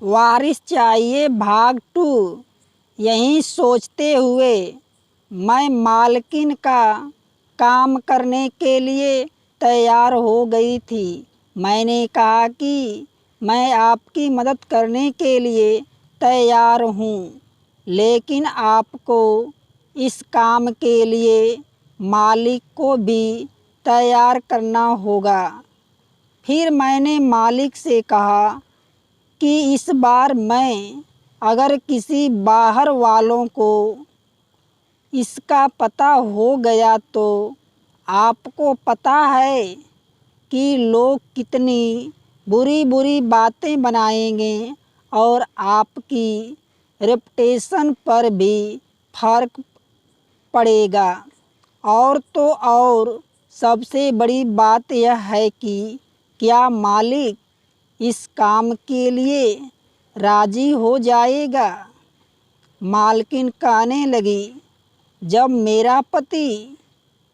वारिस चाहिए भाग 2। यही सोचते हुए मैं मालकिन का काम करने के लिए तैयार हो गई थी। मैंने कहा कि मैं आपकी मदद करने के लिए तैयार हूँ, लेकिन आपको इस काम के लिए मालिक को भी तैयार करना होगा। फिर मैंने मालिक से कहा कि इस बार मैं अगर किसी बाहर वालों को इसका पता हो गया तो आपको पता है कि लोग कितनी बुरी बुरी बातें बनाएंगे और आपकी रेपुटेशन पर भी फर्क पड़ेगा। और तो और सबसे बड़ी बात यह है कि क्या मालिक इस काम के लिए राज़ी हो जाएगा। मालकिन कहने लगी, जब मेरा पति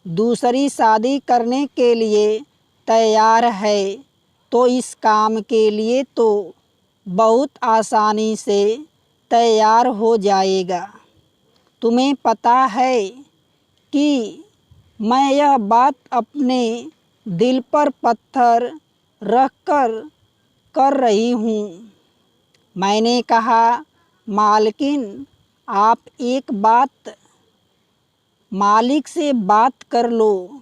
दूसरी शादी करने के लिए तैयार है तो इस काम के लिए तो बहुत आसानी से तैयार हो जाएगा। तुम्हें पता है कि मैं यह बात अपने दिल पर पत्थर रख कर रही हूँ। मैंने कहा, मालकिन आप एक बात मालिक से बात कर लो,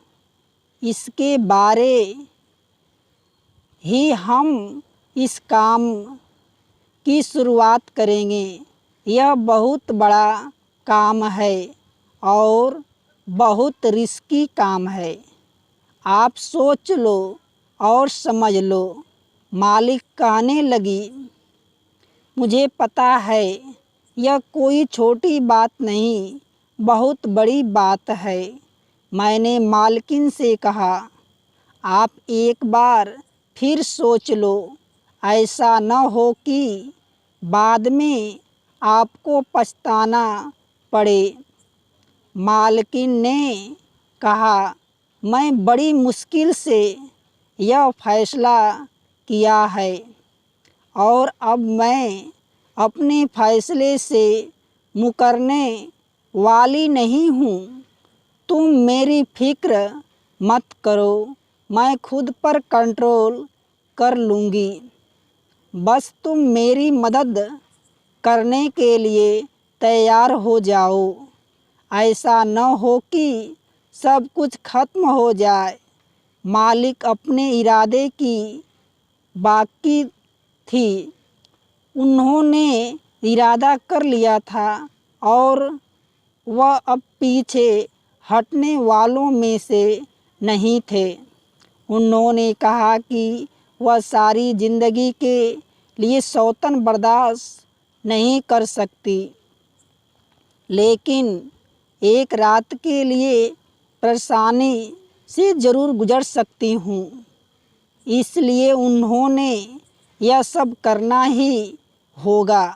इसके बारे ही हम इस काम की शुरुआत करेंगे। यह बहुत बड़ा काम है और बहुत रिस्की काम है। आप सोच लो और समझ लो। मालिक कहने लगी, मुझे पता है यह कोई छोटी बात नहीं, बहुत बड़ी बात है। मैंने मालकिन से कहा, आप एक बार फिर सोच लो, ऐसा न हो कि बाद में आपको पछताना पड़े। मालकिन ने कहा, मैं बड़ी मुश्किल से यह फैसला किया है और अब मैं अपने फैसले से मुकरने वाली नहीं हूँ। तुम मेरी फिक्र मत करो, मैं खुद पर कंट्रोल कर लूँगी। बस तुम मेरी मदद करने के लिए तैयार हो जाओ। ऐसा न हो कि सब कुछ खत्म हो जाए। मालिक अपने इरादे की बाकी थी। उन्होंने इरादा कर लिया था और वह अब पीछे हटने वालों में से नहीं थे। उन्होंने कहा कि वह सारी ज़िंदगी के लिए सौतन बर्दाश्त नहीं कर सकती, लेकिन एक रात के लिए परेशानी से ज़रूर गुजर सकती हूँ। इसलिए उन्होंने यह सब करना ही होगा।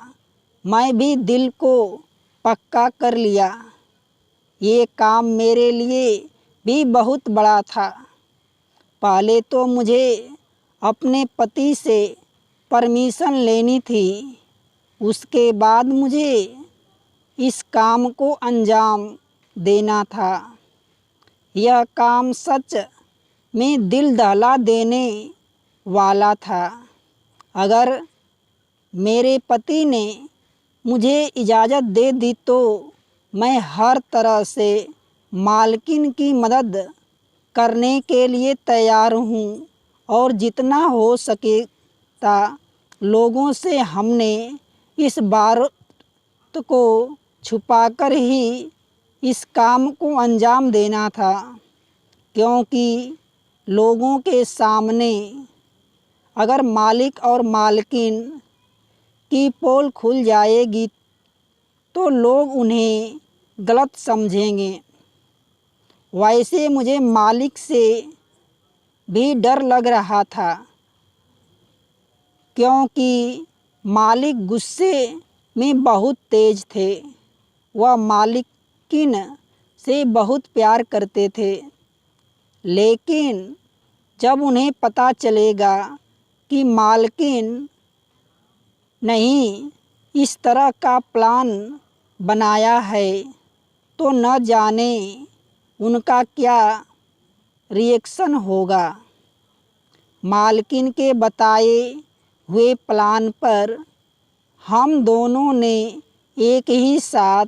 मैं भी दिल को पक्का कर लिया। ये काम मेरे लिए भी बहुत बड़ा था। पहले तो मुझे अपने पति से परमिशन लेनी थी, उसके बाद मुझे इस काम को अंजाम देना था। यह काम सच में दिल दहला देने वाला था। अगर मेरे पति ने मुझे इजाज़त दे दी तो मैं हर तरह से मालकिन की मदद करने के लिए तैयार हूँ और जितना हो सकेगा लोगों से हमने इस बात को छुपाकर ही इस काम को अंजाम देना था, क्योंकि लोगों के सामने अगर मालिक और मालकिन की पोल खुल जाएगी तो लोग उन्हें गलत समझेंगे। वैसे मुझे मालिक से भी डर लग रहा था, क्योंकि मालिक गुस्से में बहुत तेज थे। वह मालिकिन से बहुत प्यार करते थे, लेकिन जब उन्हें पता चलेगा कि मालकिन नहीं इस तरह का प्लान बनाया है तो न जाने उनका क्या रिएक्शन होगा। मालकिन के बताए हुए प्लान पर हम दोनों ने एक ही साथ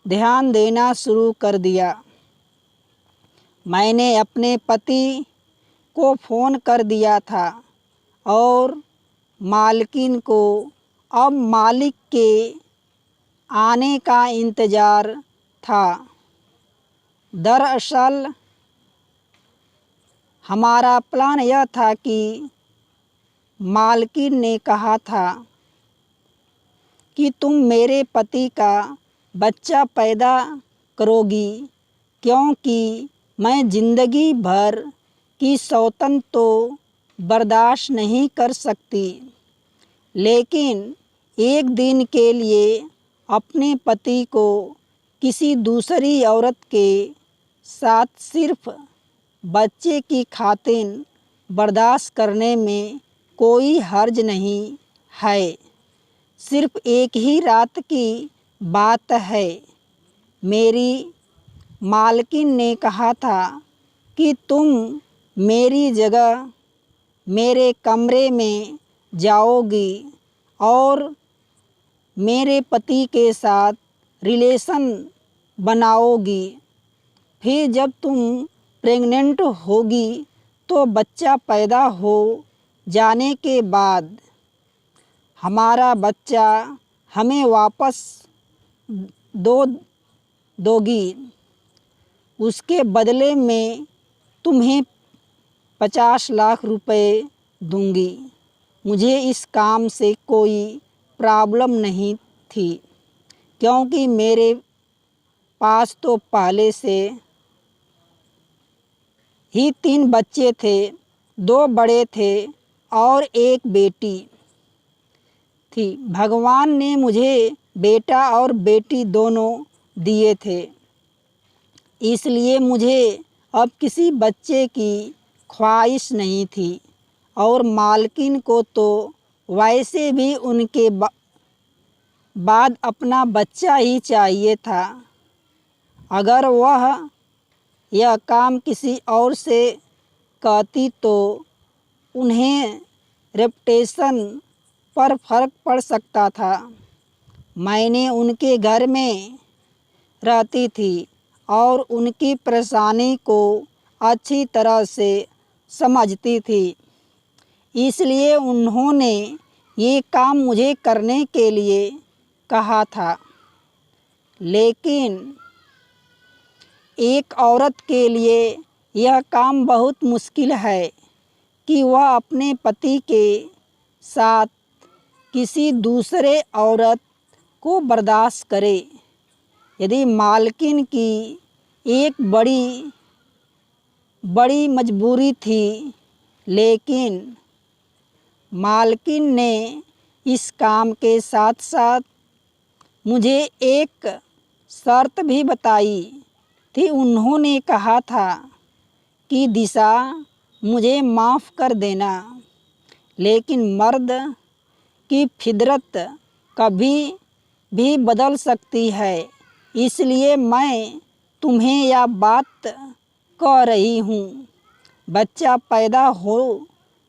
ध्यान देना शुरू कर दिया। मैंने अपने पति को फ़ोन कर दिया था और मालकिन को अब मालिक के आने का इंतज़ार था। दरअसल हमारा प्लान यह था कि मालकिन ने कहा था कि तुम मेरे पति का बच्चा पैदा करोगी, क्योंकि मैं ज़िंदगी भर की सौतन तो बर्दाश्त नहीं कर सकती, लेकिन एक दिन के लिए अपने पति को किसी दूसरी औरत के साथ सिर्फ बच्चे की खातिर बर्दाश्त करने में कोई हर्ज नहीं है। सिर्फ एक ही रात की बात है। मेरी मालकिन ने कहा था कि तुम मेरी जगह मेरे कमरे में जाओगी और मेरे पति के साथ रिलेशन बनाओगी। फिर जब तुम प्रेग्नेंट होगी तो बच्चा पैदा हो जाने के बाद हमारा बच्चा हमें वापस दोगी। उसके बदले में तुम्हें 50 लाख रुपए दूंगी। मुझे इस काम से कोई प्रॉब्लम नहीं थी, क्योंकि मेरे पास तो पहले से ही 3 बच्चे थे, 2 बड़े थे और एक बेटी थी। भगवान ने मुझे बेटा और बेटी दोनों दिए थे, इसलिए मुझे अब किसी बच्चे की ख्वाहिश नहीं थी और मालकिन को तो वैसे भी उनके बाद अपना बच्चा ही चाहिए था। अगर वह यह काम किसी और से कहती तो उन्हें रेपुटेशन पर फर्क पड़ सकता था। मैंने उनके घर में रहती थी और उनकी परेशानी को अच्छी तरह से समझती थी, इसलिए उन्होंने ये काम मुझे करने के लिए कहा था। लेकिन एक औरत के लिए यह काम बहुत मुश्किल है कि वह अपने पति के साथ किसी दूसरे औरत को बर्दाश्त करे। यदि मालकिन की एक बड़ी मजबूरी थी, लेकिन मालकिन ने इस काम के साथ साथ मुझे एक शर्त भी बताई थी। उन्होंने कहा था कि दिशा, मुझे माफ़ कर देना, लेकिन मर्द की फितरत कभी भी बदल सकती है, इसलिए मैं तुम्हें यह बात कह रही हूँ। बच्चा पैदा हो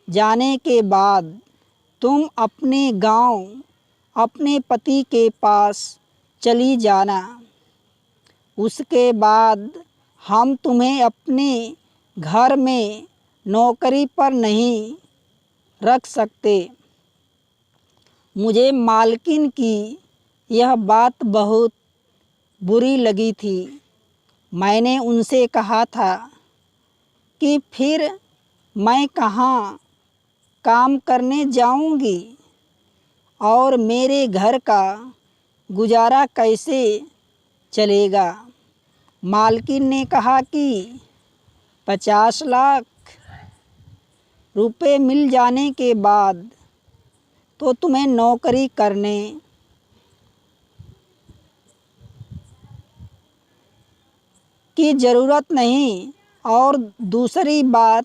जाने के बाद तुम अपने गांव अपने पति के पास चली जाना। उसके बाद हम तुम्हें अपने घर में नौकरी पर नहीं रख सकते। मुझे मालकिन की यह बात बहुत बुरी लगी थी। मैंने उनसे कहा था कि फिर मैं कहाँ काम करने जाऊंगी और मेरे घर का गुजारा कैसे चलेगा। मालकिन ने कहा कि 50 लाख रुपए मिल जाने के बाद तो तुम्हें नौकरी करने की ज़रूरत नहीं, और दूसरी बात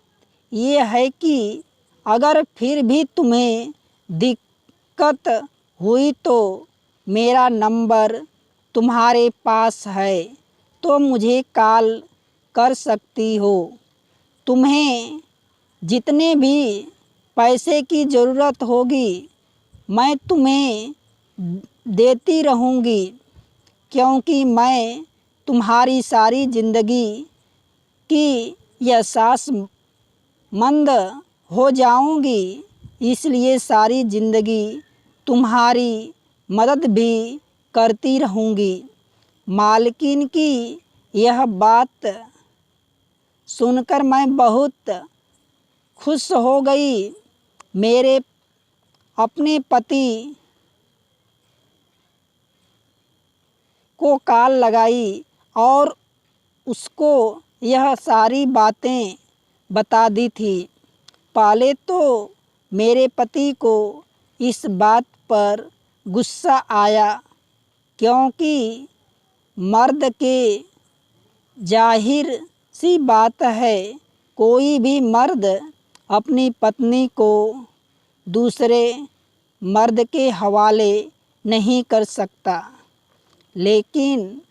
ये है कि अगर फिर भी तुम्हें दिक्कत हुई तो मेरा नंबर तुम्हारे पास है, तो मुझे कॉल कर सकती हो। तुम्हें जितने भी पैसे की ज़रूरत होगी मैं तुम्हें देती रहूँगी, क्योंकि मैं तुम्हारी सारी ज़िंदगी की एहसासमंद हो जाऊँगी, इसलिए सारी ज़िंदगी तुम्हारी मदद भी करती रहूँगी। मालकिन की यह बात सुनकर मैं बहुत खुश हो गई। मेरे अपने पति को कॉल लगाई और उसको यह सारी बातें बता दी थी। पहले तो मेरे पति को इस बात पर गुस्सा आया, क्योंकि मर्द के जाहिर सी बात है कोई भी मर्द अपनी पत्नी को दूसरे मर्द के हवाले नहीं कर सकता। लेकिन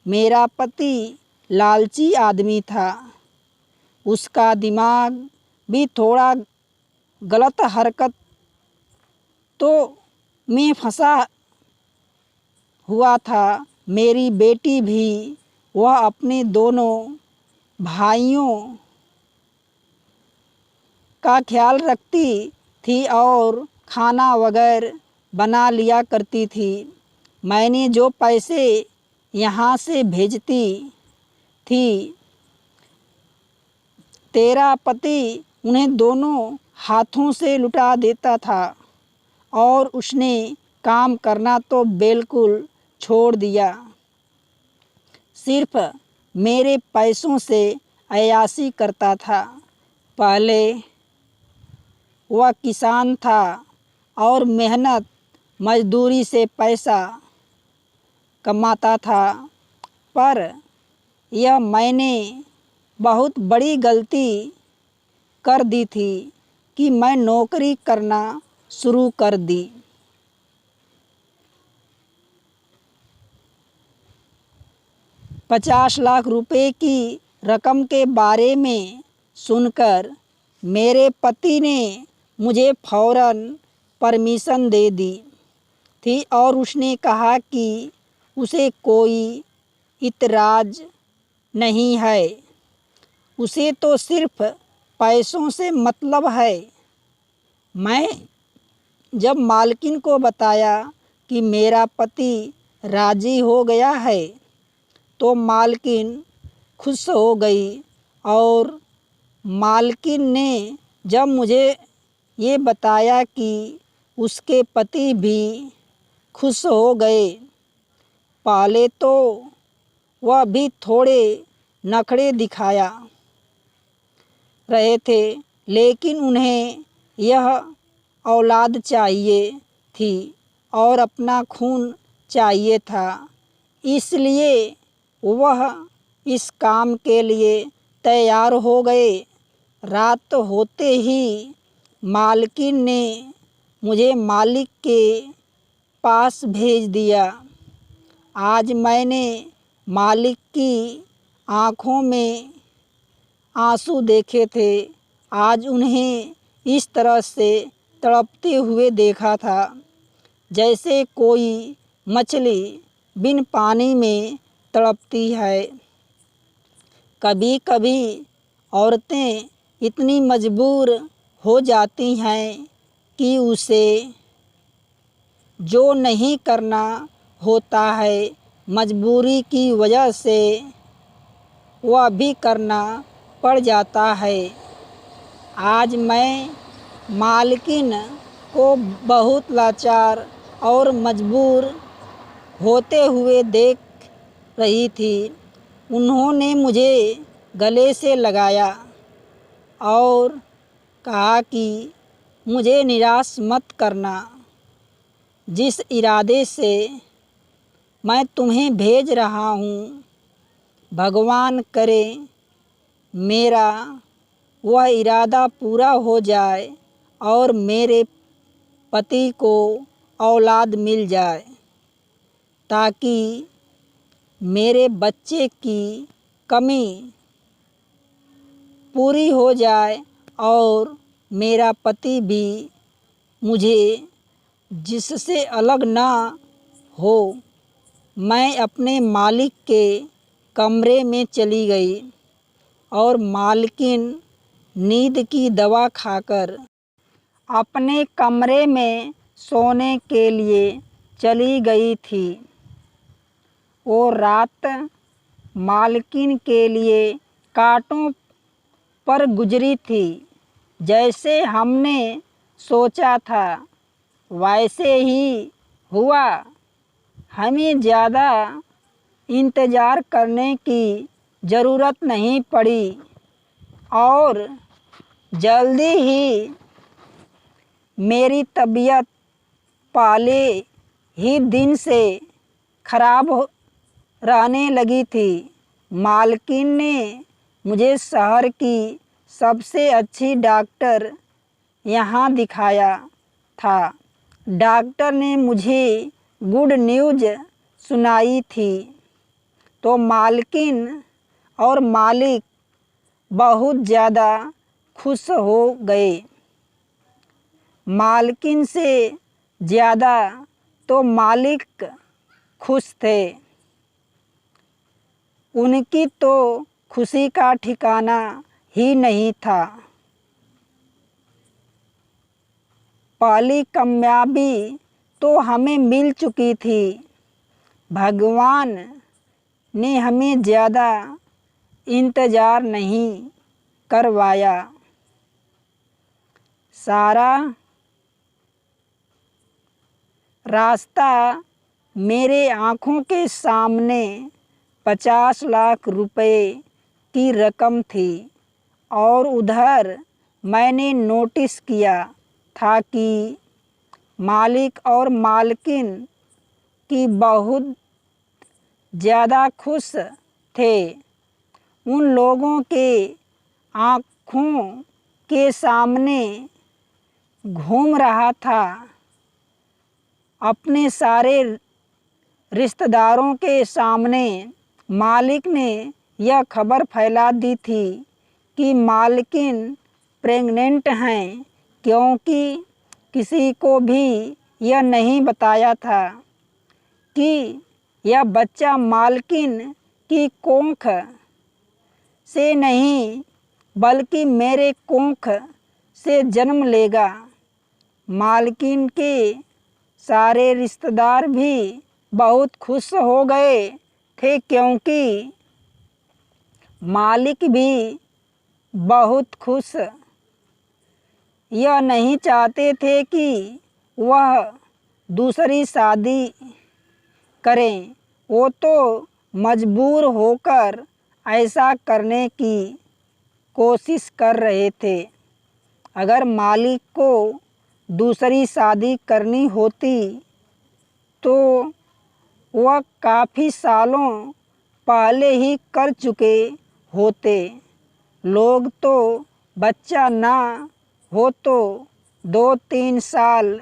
मेरा पति लालची आदमी था, उसका दिमाग भी थोड़ा गलत हरकत तो में फंसा हुआ था। मेरी बेटी भी वह अपने दोनों भाइयों का ख्याल रखती थी और खाना वगैरह बना लिया करती थी। मैंने जो पैसे यहाँ से भेजती थी, तेरा पति उन्हें दोनों हाथों से लुटा देता था और उसने काम करना तो बिल्कुल छोड़ दिया। सिर्फ मेरे पैसों से अय्याशी करता था। पहले वह किसान था और मेहनत मजदूरी से पैसा कमाता था, पर यह मैंने बहुत बड़ी गलती कर दी थी कि मैं नौकरी करना शुरू कर दी। 50 लाख रुपए की रकम के बारे में सुनकर मेरे पति ने मुझे फ़ौरन परमिशन दे दी थी और उसने कहा कि उसे कोई इतराज़ नहीं है, उसे तो सिर्फ पैसों से मतलब है। मैं जब मालकिन को बताया कि मेरा पति राज़ी हो गया है, तो मालकिन खुश हो गई और मालकिन ने जब मुझे ये बताया कि उसके पति भी खुश हो गए, पहले तो वह भी थोड़े नखरे दिखाया रहे थे, लेकिन उन्हें यह औलाद चाहिए थी और अपना खून चाहिए था, इसलिए वह इस काम के लिए तैयार हो गए। रात होते ही मालकिन ने मुझे मालिक के पास भेज दिया। आज मैंने मालिक की आँखों में आंसू देखे थे। आज उन्हें इस तरह से तड़पते हुए देखा था जैसे कोई मछली बिन पानी में तड़पती है। कभी कभी औरतें इतनी मजबूर हो जाती हैं कि उसे जो नहीं करना होता है, मजबूरी की वजह से वह भी करना पड़ जाता है। आज मैं मालकिन को बहुत लाचार और मजबूर होते हुए देख रही थी। उन्होंने मुझे गले से लगाया और कहा कि मुझे निराश मत करना। जिस इरादे से मैं तुम्हें भेज रहा हूँ, भगवान करे मेरा वह इरादा पूरा हो जाए और मेरे पति को औलाद मिल जाए ताकि मेरे बच्चे की कमी पूरी हो जाए और मेरा पति भी मुझे जिससे अलग ना हो। मैं अपने मालिक के कमरे में चली गई और मालकिन नींद की दवा खाकर अपने कमरे में सोने के लिए चली गई थी। वो रात मालकिन के लिए कांटों पर गुजरी थी। जैसे हमने सोचा था वैसे ही हुआ। हमें ज़्यादा इंतज़ार करने की ज़रूरत नहीं पड़ी और जल्दी ही मेरी तबीयत पहले ही दिन से खराब रहने लगी थी। मालकिन ने मुझे शहर की सबसे अच्छी डॉक्टर यहाँ दिखाया था। डॉक्टर ने मुझे गुड न्यूज़ सुनाई थी तो मालकिन और मालिक बहुत ज़्यादा खुश हो गए। मालकिन से ज़्यादा तो मालिक खुश थे। उनकी तो खुशी का ठिकाना ही नहीं था। पहली कामयाबी तो हमें मिल चुकी थी। भगवान ने हमें ज़्यादा इंतज़ार नहीं करवाया। सारा रास्ता मेरे आँखों के सामने 50 लाख रुपए की रकम थी और उधर मैंने नोटिस किया था कि मालिक और मालकिन की बहुत ज़्यादा खुश थे। उन लोगों के आँखों के सामने घूम रहा था। अपने सारे रिश्तेदारों के सामने मालिक ने यह खबर फैला दी थी कि मालकिन प्रेग्नेंट हैं, क्योंकि किसी को भी यह नहीं बताया था कि यह बच्चा मालकिन की कोख से नहीं बल्कि मेरे कोख से जन्म लेगा। मालकिन के सारे रिश्तेदार भी बहुत खुश हो गए थे, क्योंकि मालिक भी बहुत खुश यह नहीं चाहते थे कि वह दूसरी शादी करें। वो तो मजबूर होकर ऐसा करने की कोशिश कर रहे थे। अगर मालिक को दूसरी शादी करनी होती तो वह काफ़ी सालों पहले ही कर चुके होते। लोग तो बच्चा ना हो तो 2-3 साल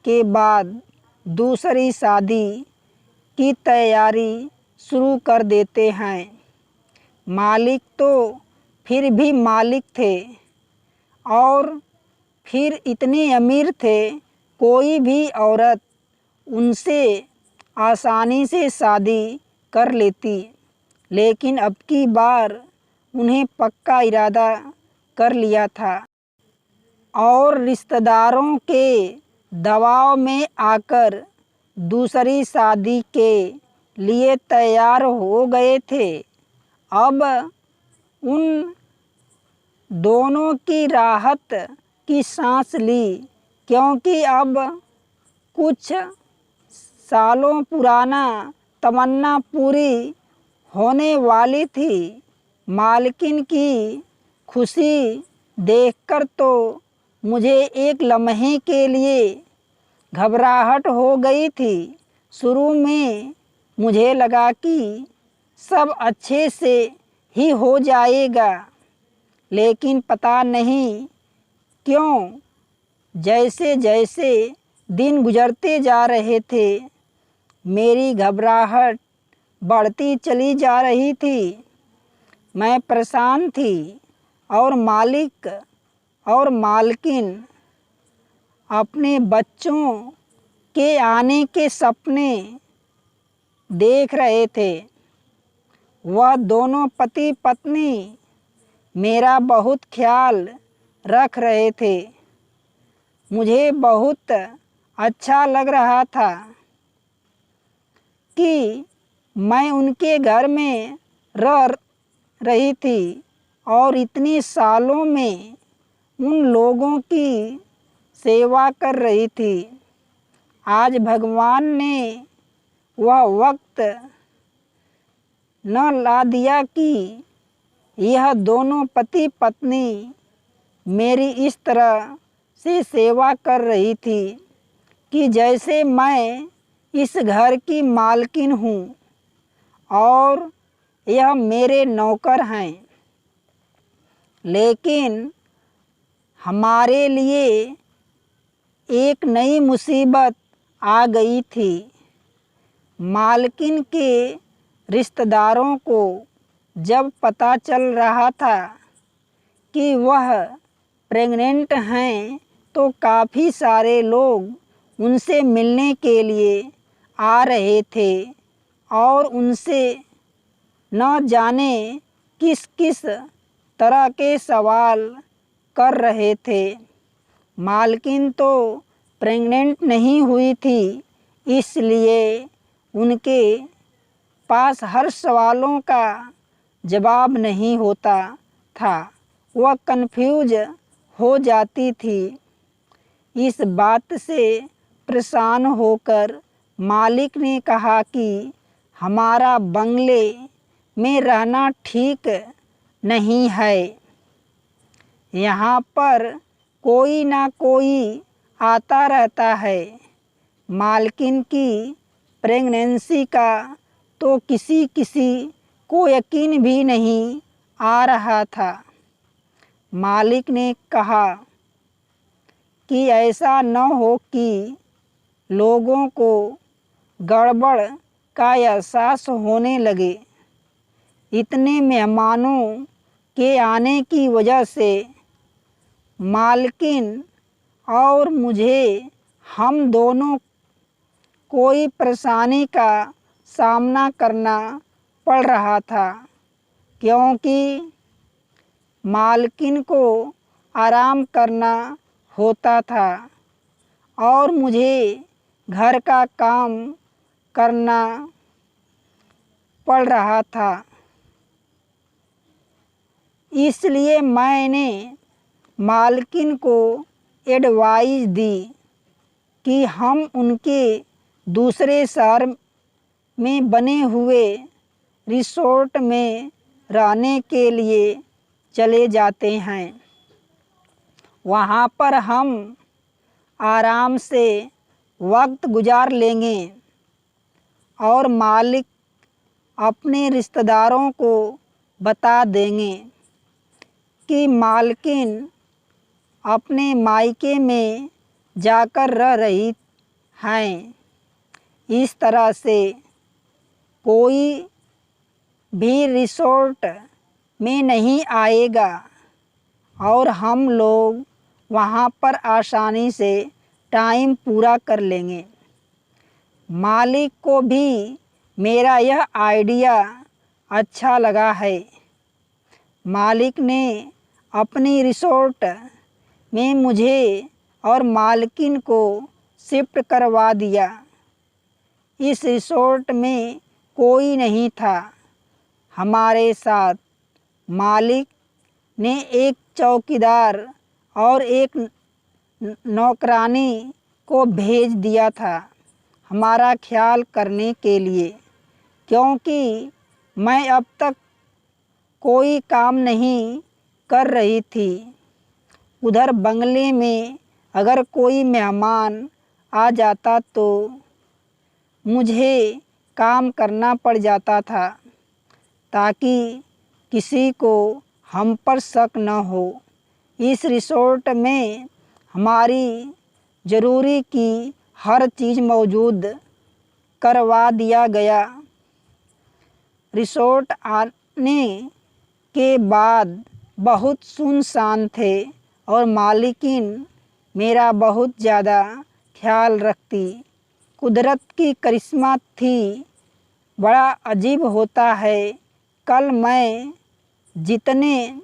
के बाद दूसरी शादी की तैयारी शुरू कर देते हैं। मालिक तो फिर भी मालिक थे और फिर इतने अमीर थे, कोई भी औरत उनसे आसानी से शादी कर लेती। लेकिन अब की बार उन्हें पक्का इरादा कर लिया था और रिश्तेदारों के दबाव में आकर दूसरी शादी के लिए तैयार हो गए थे। अब उन दोनों की राहत की सांस ली, क्योंकि अब कुछ सालों पुराना तमन्ना पूरी होने वाली थी। मालकिन की खुशी देखकर तो मुझे एक लम्हे के लिए घबराहट हो गई थी। शुरू में मुझे लगा कि सब अच्छे से ही हो जाएगा, लेकिन पता नहीं क्यों जैसे जैसे दिन गुजरते जा रहे थे। मेरी घबराहट बढ़ती चली जा रही थी। मैं परेशान थी और मालिक और मालकिन अपने बच्चों के आने के सपने देख रहे थे। वह दोनों पति पत्नी मेरा बहुत ख्याल रख रहे थे। मुझे बहुत अच्छा लग रहा था कि मैं उनके घर में रह रही थी और इतने सालों में उन लोगों की सेवा कर रही थी। आज भगवान ने वह वक्त न ला दिया कि यह दोनों पति पत्नी मेरी इस तरह से सेवा कर रही थी कि जैसे मैं इस घर की मालकिन हूँ और यह मेरे नौकर हैं। लेकिन हमारे लिए एक नई मुसीबत आ गई थी। मालकिन के रिश्तेदारों को जब पता चल रहा था कि वह प्रेग्नेंट हैं तो काफ़ी सारे लोग उनसे मिलने के लिए आ रहे थे और उनसे न जाने किस किस तरह के सवाल कर रहे थे। मालकिन तो प्रेग्नेंट नहीं हुई थी, इसलिए उनके पास हर सवालों का जवाब नहीं होता था। वह कंफ्यूज हो जाती थी। इस बात से परेशान होकर मालिक ने कहा कि हमारा बंगले में रहना ठीक नहीं है। यहाँ पर कोई ना कोई आता रहता है। मालकिन की प्रेगनेंसी का तो किसी को यकीन भी नहीं आ रहा था। मालिक ने कहा कि ऐसा न हो कि लोगों को गड़बड़ का एहसास होने लगे। इतने मेहमानों के आने की वजह से मालकिन और मुझे हम दोनों कोई परेशानी का सामना करना पड़ रहा था, क्योंकि मालकिन को आराम करना होता था और मुझे घर का काम करना पड़ रहा था। इसलिए मैंने मालकिन को एडवाइस दी कि हम उनके दूसरे शहर में बने हुए रिसोर्ट में रहने के लिए चले जाते हैं। वहाँ पर हम आराम से वक्त गुजार लेंगे और मालिक अपने रिश्तेदारों को बता देंगे कि मालकिन अपने मायके में जाकर रह रही हैं। इस तरह से कोई भी रिसोर्ट में नहीं आएगा और हम लोग वहाँ पर आसानी से टाइम पूरा कर लेंगे। मालिक को भी मेरा यह आइडिया अच्छा लगा है। मालिक ने अपनी रिसोर्ट में मुझे और मालकिन को शिफ्ट करवा दिया। इस रिसोर्ट में कोई नहीं था। हमारे साथ मालिक ने एक चौकीदार और एक नौकरानी को भेज दिया था हमारा ख्याल करने के लिए, क्योंकि मैं अब तक कोई काम नहीं कर रही थी। उधर बंगले में अगर कोई मेहमान आ जाता तो मुझे काम करना पड़ जाता था, ताकि किसी को हम पर शक न हो। इस रिसोर्ट में हमारी ज़रूरी की हर चीज़ मौजूद करवा दिया गया। रिसोर्ट आने के बाद बहुत सुनसान थे और मालिकिन मेरा बहुत ज़्यादा ख्याल रखती। कुदरत की करिश्मा थी, बड़ा अजीब होता है। कल मैं जितने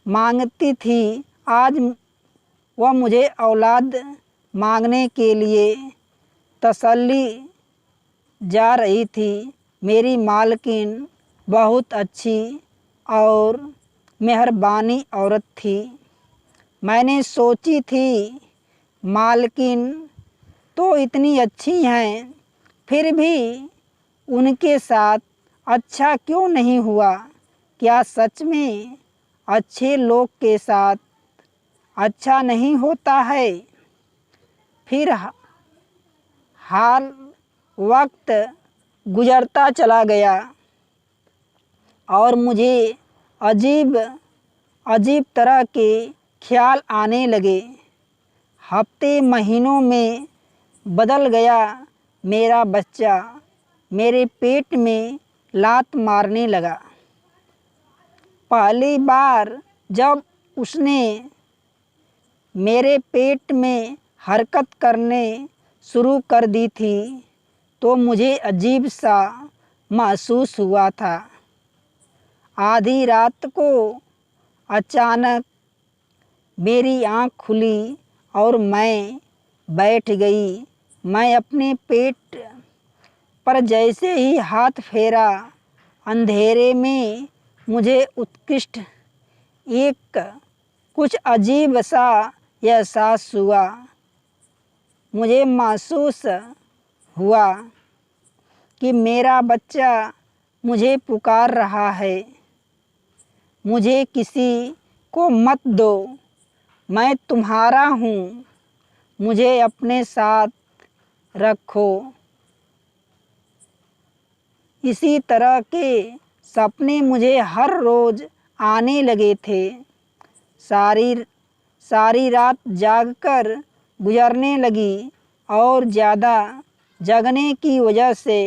मांगती थी, आज वह मुझे औलाद मांगने के लिए तसल्ली जा रही थी। मेरी मालकिन बहुत अच्छी और मेहरबानी औरत थी। मैंने सोची थी, मालकिन तो इतनी अच्छी हैं, फिर भी उनके साथ अच्छा क्यों नहीं हुआ? क्या सच में अच्छे लोग के साथ अच्छा नहीं होता है? फिर हाल वक्त गुजरता चला गया और मुझे अजीब अजीब तरह के ख्याल आने लगे। हफ्ते महीनों में बदल गया। मेरा बच्चा मेरे पेट में लात मारने लगा। पहली बार जब उसने मेरे पेट में हरकत करने शुरू कर दी थी तो मुझे अजीब सा महसूस हुआ था। आधी रात को अचानक मेरी आँख खुली और मैं बैठ गई। मैं अपने पेट पर जैसे ही हाथ फेरा, अंधेरे में मुझे उत्कृष्ट एक कुछ अजीब सा एहसास हुआ। मुझे महसूस हुआ कि मेरा बच्चा मुझे पुकार रहा है, मुझे किसी को मत दो, मैं तुम्हारा हूँ, मुझे अपने साथ रखो। इसी तरह के सपने मुझे हर रोज़ आने लगे थे। सारी रात जागकर गुजरने लगी और ज़्यादा जगने की वजह से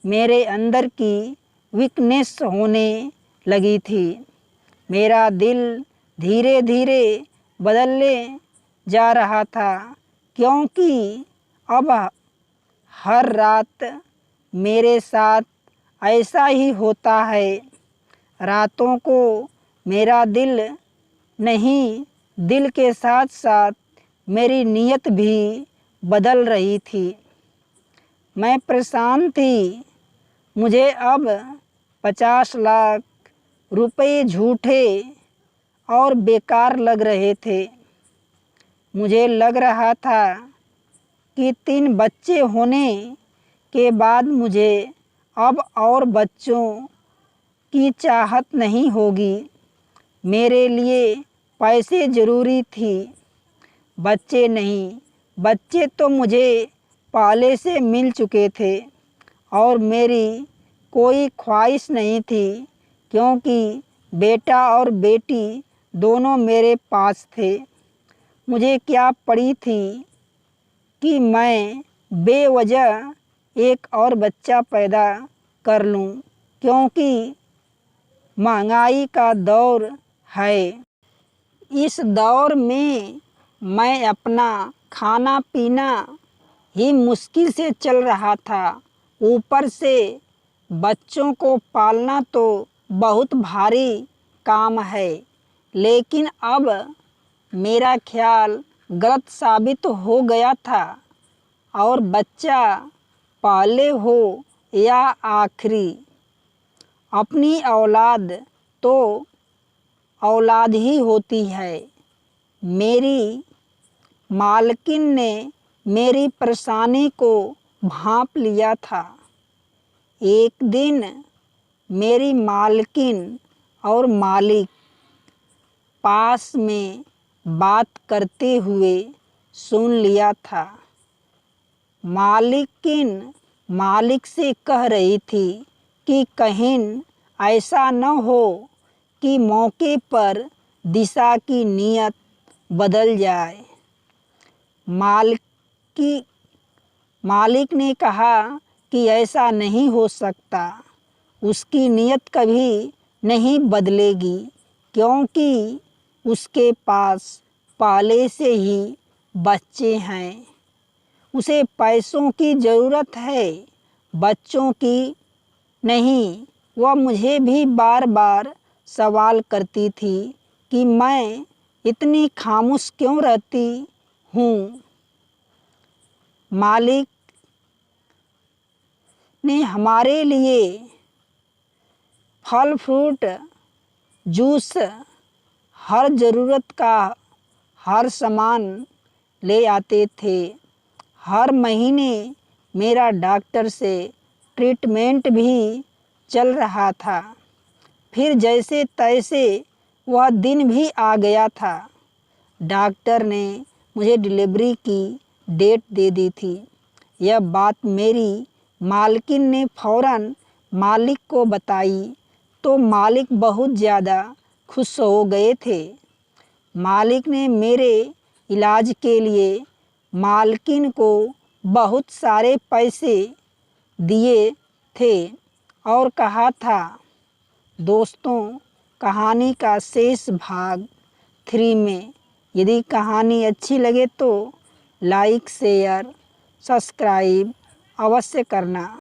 मेरे अंदर की वीकनेस होने लगी थी। मेरा दिल धीरे धीरे बदलने जा रहा था, क्योंकि अब हर रात मेरे साथ ऐसा ही होता है। रातों को मेरा दिल नहीं, दिल के साथ साथ मेरी नीयत भी बदल रही थी। मैं परेशान थी। मुझे अब 50 लाख रुपए झूठे और बेकार लग रहे थे। मुझे लग रहा था कि 3 बच्चे होने के बाद मुझे अब और बच्चों की चाहत नहीं होगी। मेरे लिए पैसे ज़रूरी थी, बच्चे नहीं। बच्चे तो मुझे पहले से मिल चुके थे और मेरी कोई ख्वाहिश नहीं थी, क्योंकि बेटा और बेटी दोनों मेरे पास थे। मुझे क्या पड़ी थी कि मैं बेवजह एक और बच्चा पैदा कर लूं, क्योंकि महंगाई का दौर है। इस दौर में मैं अपना खाना पीना ही मुश्किल से चल रहा था। ऊपर से बच्चों को पालना तो बहुत भारी काम है। लेकिन अब मेरा ख्याल गलत साबित हो गया था और बच्चा पहले हो या आखिरी, अपनी औलाद तो औलाद ही होती है। मेरी मालकिन ने मेरी परेशानी को भांप लिया था। एक दिन मेरी मालकिन और मालिक पास में बात करते हुए सुन लिया था। मालकिन मालिक से कह रही थी कि कहीं ऐसा न हो कि मौके पर दिशा की नीयत बदल जाए। मालिक मालिक ने कहा कि ऐसा नहीं हो सकता, उसकी नीयत कभी नहीं बदलेगी, क्योंकि उसके पास पहले से ही बच्चे हैं। उसे पैसों की ज़रूरत है, बच्चों की नहीं। वह मुझे भी बार बार सवाल करती थी कि मैं इतनी खामोश क्यों रहती हूँ। मालिक ने हमारे लिए फल फ्रूट जूस हर ज़रूरत का हर सामान ले आते थे। हर महीने मेरा डॉक्टर से ट्रीटमेंट भी चल रहा था। फिर जैसे तैसे वह दिन भी आ गया था। डॉक्टर ने मुझे डिलीवरी की डेट दे दी थी। यह बात मेरी मालकिन ने फ़ौरन मालिक को बताई तो मालिक बहुत ज़्यादा खुश हो गए थे। मालिक ने मेरे इलाज के लिए मालकिन को बहुत सारे पैसे दिए थे और कहा था। दोस्तों, कहानी का शेष भाग 3 में। यदि कहानी अच्छी लगे तो लाइक शेयर सब्सक्राइब अवश्य करना।